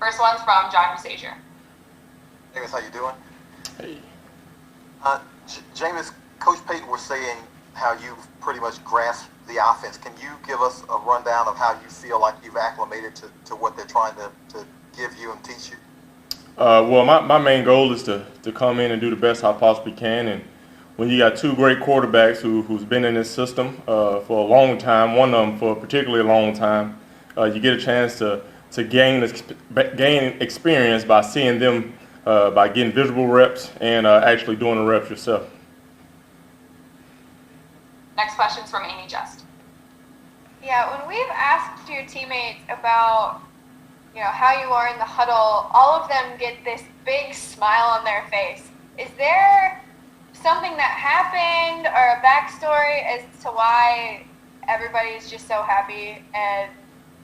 First one's from John Sazier. Jameis, how you doing? Hey. Jameis, Coach Payton was saying how you've pretty much grasped the offense. Can you give us a rundown of how you feel like you've acclimated to what they're trying to give you and teach you? Well, my main goal is to come in and do the best I possibly can. And when you got two great quarterbacks who's been in this system for a long time, one of them for a particularly long time, you get a chance to gain experience by seeing them, by getting visual reps and actually doing the reps yourself. Next question's from Amy Just. Yeah, when we've asked your teammates about, how you are in the huddle, all of them get this big smile on their face. Is there something that happened or a backstory as to why everybody is just so happy and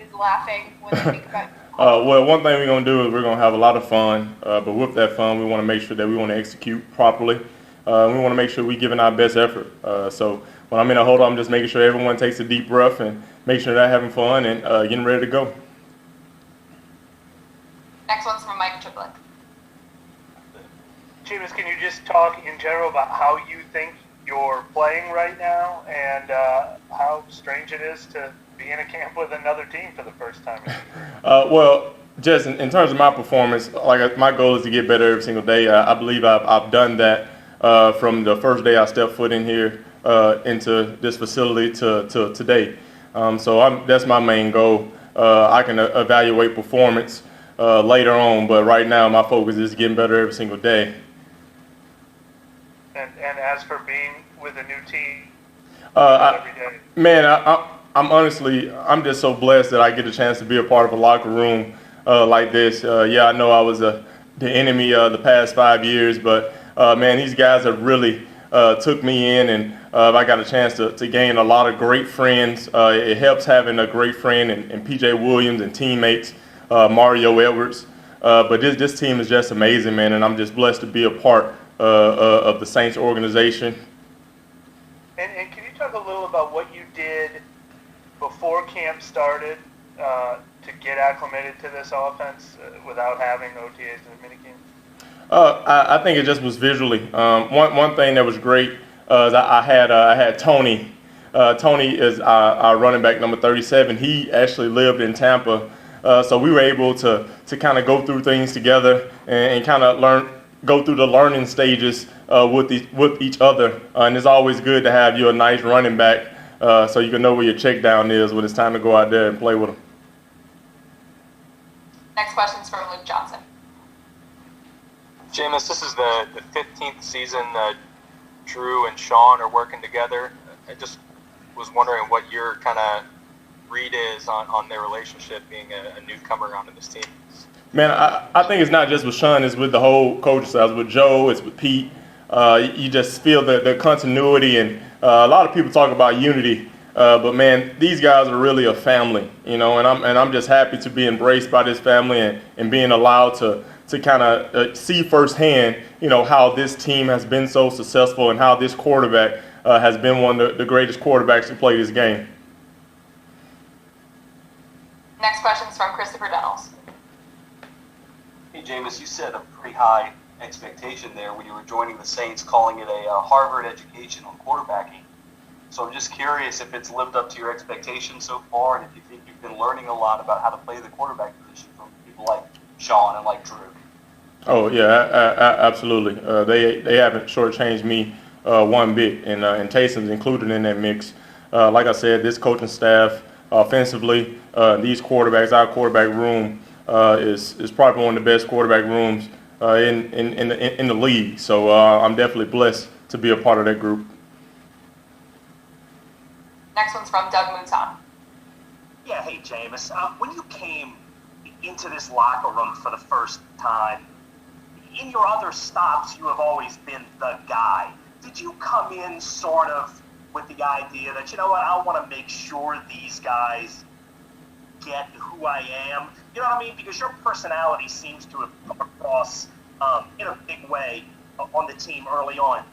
is laughing when they think about you? Well, one thing we're going to do is we're going to have a lot of fun, but with that fun, we want to make sure that we want to execute properly. We want to make sure we're giving our best effort. So when I'm in a huddle, I'm just making sure everyone takes a deep breath and make sure they're having fun and getting ready to go. Next one's from Mike Triplett. Jameis, can you just talk in general about how you think you're playing right now and how strange it is to be in a camp with another team for the first time? Well, just in terms of my performance, my goal is to get better every single day. I believe I've done that from the first day I stepped foot in here into this facility to today. So that's my main goal. I can evaluate performance later on, but right now my focus is getting better every single day. And as for being with a new team every day? Man, I'm just so blessed that I get a chance to be a part of a locker room like this. Yeah, I know I was the enemy the past 5 years, but man, these guys have really took me in, and I got a chance to gain a lot of great friends. It helps having a great friend in P.J. Williams and teammates, Mario Edwards. But this team is just amazing, man, and I'm just blessed to be a part of the Saints organization. And can you talk a little about what you did before camp started to get acclimated to this offense without having OTAs and minicamp? I think it just was visually. One thing that was great is I had Tony. Tony is our running back number 37. He actually lived in Tampa, so we were able to kind of go through things together and kind of go through the learning stages with each other. And it's always good to have you a nice running back so you can know where your check down is when it's time to go out there and play with them. Next question's from Luke Johnson. Jameis, this is the 15th season Drew and Sean are working together. I just was wondering what your kind of read is on their relationship being a newcomer onto this team. Man, I think it's not just with Sean, it's with the whole coaching staff. It's with Joe, it's with Pete. You just feel the continuity, and a lot of people talk about unity. But man, these guys are really a family, and I'm just happy to be embraced by this family and being allowed to kind of see firsthand, how this team has been so successful and how this quarterback has been one of the greatest quarterbacks to play this game. Next question's from Christopher Dennels. Hey, Jameis, you set a pretty high expectation there when you were joining the Saints, calling it a Harvard education on quarterbacking. So I'm just curious if it's lived up to your expectations so far, and if you think you've been learning a lot about how to play the quarterback position from people like Sean and like Drew. Oh yeah, absolutely. They haven't shortchanged me one bit, and Taysom's included in that mix. Like I said, this coaching staff, offensively, these quarterbacks, our quarterback room is probably one of the best quarterback rooms in the league. So I'm definitely blessed to be a part of that group. Next one's from Doug Mouton. Yeah, hey Jameis, when you came into this locker room for the first time, in your other stops, you have always been the guy. Did you come in sort of with the idea that, I want to make sure these guys get who I am? You know what I mean? Because your personality seems to have come across in a big way on the team early on.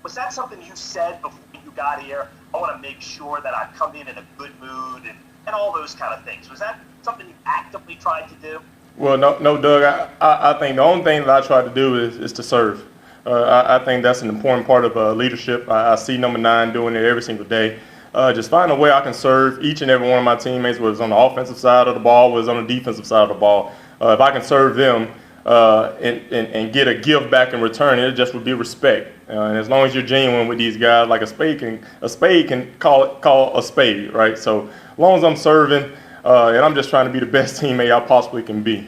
Was that something you said before you got here? I want to make sure that I come in a good mood and all those kind of things. Was that something you actively tried to do? Well, no, Doug. I think the only thing that I try to do is to serve. I think that's an important part of leadership. I see number 9 doing it every single day. Just find a way I can serve each and every one of my teammates, whether it's on the offensive side of the ball, whether it's on the defensive side of the ball. If I can serve them and get a give back in return, it just would be respect. And as long as you're genuine with these guys, like a spade can call a spade, right? So as long as I'm serving and I'm just trying to be the best teammate I possibly can be.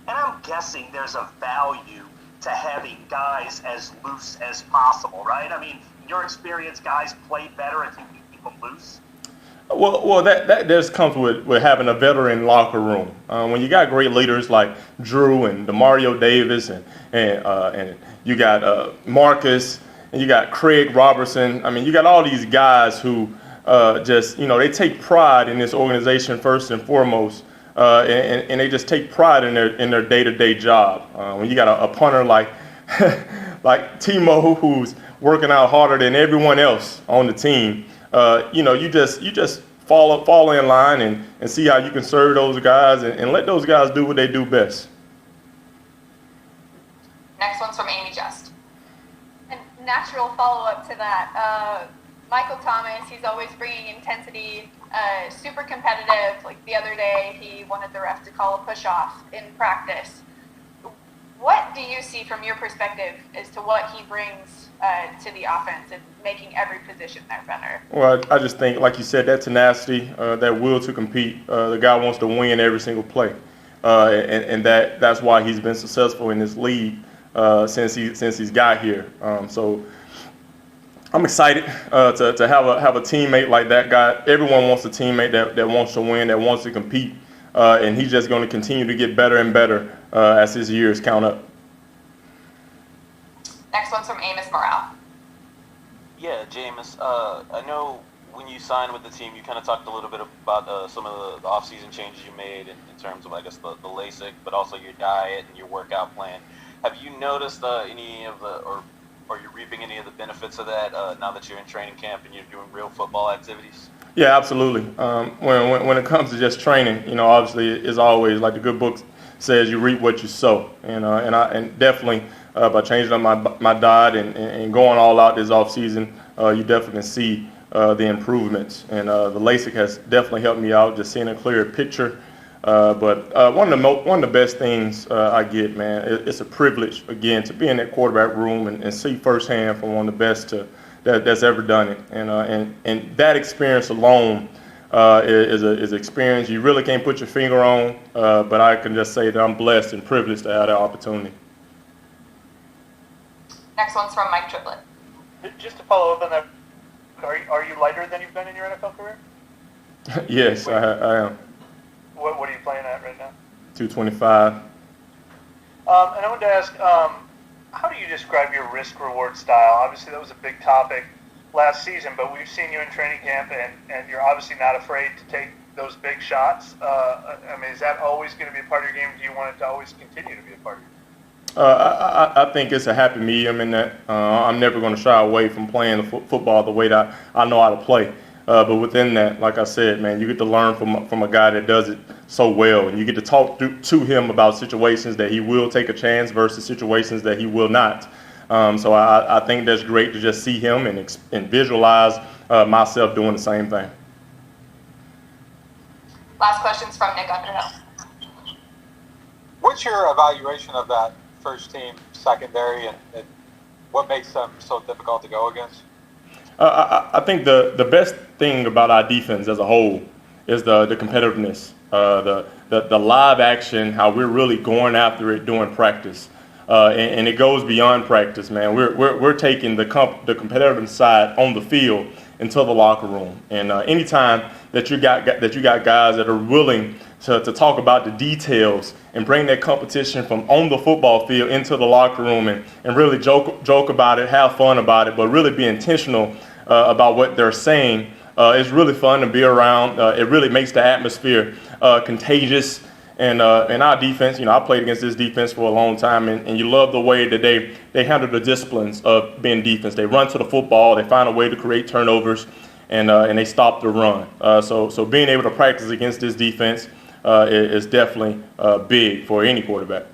And I'm guessing there's a value to having guys as loose as possible, right? I mean, in your experience, guys play better if you can keep them loose. Well, that just comes with having a veteran locker room. When you got great leaders like Drew and DeMario Davis and you got Marcus and you got Craig Robertson. I mean, you got all these guys who they take pride in this organization first and foremost, and they just take pride in their day-to-day job. When you got a punter like like Timo, who's working out harder than everyone else on the team. You just fall in line and see how you can serve those guys and let those guys do what they do best. Next one's from Amy Just. And natural follow-up to that, Michael Thomas, he's always bringing intensity, super competitive. Like the other day, he wanted the ref to call a push-off in practice. What do you see from your perspective as to what he brings to the offense and making every position there better? Well, I just think, like you said, that tenacity, that will to compete. The guy wants to win every single play, and that's why he's been successful in this league since he's got here. So I'm excited to have a teammate like that guy. Everyone wants a teammate that wants to win, that wants to compete, and he's just going to continue to get better and better as his years count up. Next one's from Amos Morale. Yeah, Jameis, I know when you signed with the team, you kind of talked a little bit about some of the offseason changes you made in terms of, I guess, the LASIK, but also your diet and your workout plan. Have you noticed any of the, or are you reaping any of the benefits of that now that you're in training camp and you're doing real football activities? Yeah, absolutely. When it comes to just training, obviously, as always, like the good book says, you reap what you sow, and definitely by changing up my diet and going all out this off season, you definitely can see the improvements, and the LASIK has definitely helped me out, just seeing a clearer picture. But one of the best things I get, man, it's a privilege again to be in that quarterback room and see firsthand from one of the best that's ever done it, and that experience alone is an experience you really can't put your finger on. But I can just say that I'm blessed and privileged to have that opportunity. Next one's from Mike Triplett. Just to follow up on that, are you lighter than you've been in your NFL career? Yes, I am. What are you playing at right now? 225. And I wanted to ask, how do you describe your risk-reward style? Obviously, that was a big topic last season, but we've seen you in training camp, and you're obviously not afraid to take those big shots. I mean, is that always going to be a part of your game? Do you want it to always continue to be a part of your game? I think it's a happy medium in that I'm never going to shy away from playing the football the way that I know how to play. But within that, like I said, man, you get to learn from a guy that does it so well, and you get to talk to him about situations that he will take a chance versus situations that he will not. So I think that's great to just see him and visualize myself doing the same thing. Last question's from Nick Underhill. What's your evaluation of that first team secondary and what makes them so difficult to go against? I think the best thing about our defense as a whole is the competitiveness, the live action, how we're really going after it during practice, and it goes beyond practice, man. We're taking the competitive side on the field into the locker room, and anytime that you got guys that are willing to talk about the details and bring that competition from on the football field into the locker room and really joke about it, have fun about it, but really be intentional about what they're saying. It's really fun to be around. It really makes the atmosphere contagious. And our defense, I played against this defense for a long time, and you love the way that they handle the disciplines of being defense. They run to the football, they find a way to create turnovers, and they stop the run. So being able to practice against this defense is definitely big for any quarterback.